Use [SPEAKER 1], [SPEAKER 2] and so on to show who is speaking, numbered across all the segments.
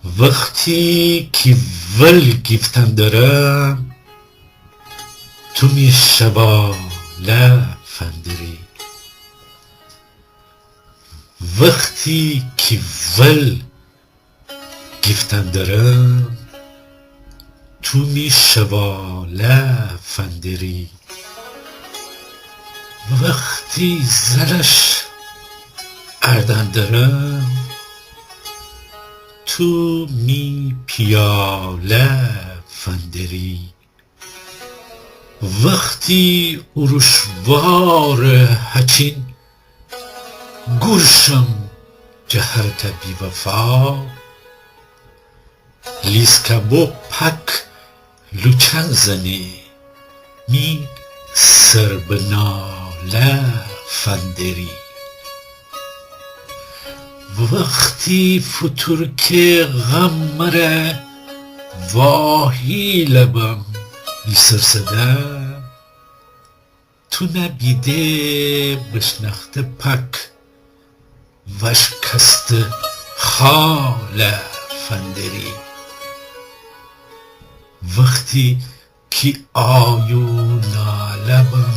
[SPEAKER 1] وقتی که ول گیفتن دارم تو می شبا لفندری. وقتی که ول گیفتن دارم تو می شبا لفندری. وقتی زلش اردن دارم تو می پیاله فندری. وقتی اروشوار هچین گوشم جهرت بی وفا لیسکبو پک لوچن زنی می سربناله فندری. وقتی فترک غم مره واهی لبم میسرسده تو نبیده بشنخته پک وشکسته خاله فندری. وقتی که آیونا لبم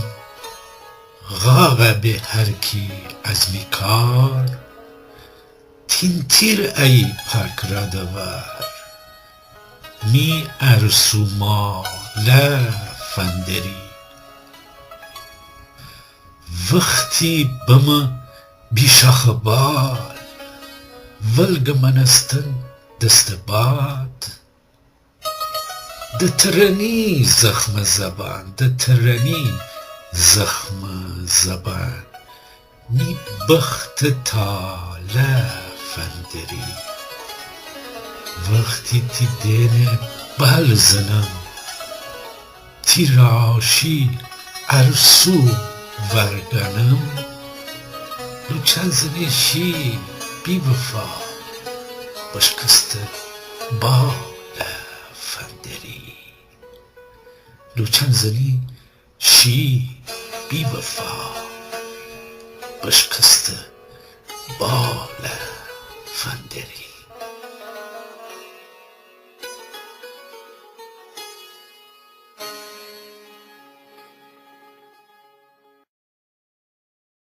[SPEAKER 1] غاغه به هرکی از میکار تینتیر ای پک رادور می ارسوما لفندری. وقتی بم بیشاخ بال ولگ منستن دست باد دترنی زخم زبان دترنی زخم زبان می بخت تاله فندری. وقتی تی دینه بل زنم تی راشی ارسو ورگنم لوچن زنی شی بی وفا بشکسته بال فندری. لوچن زنی شی بی وفا بشکسته بال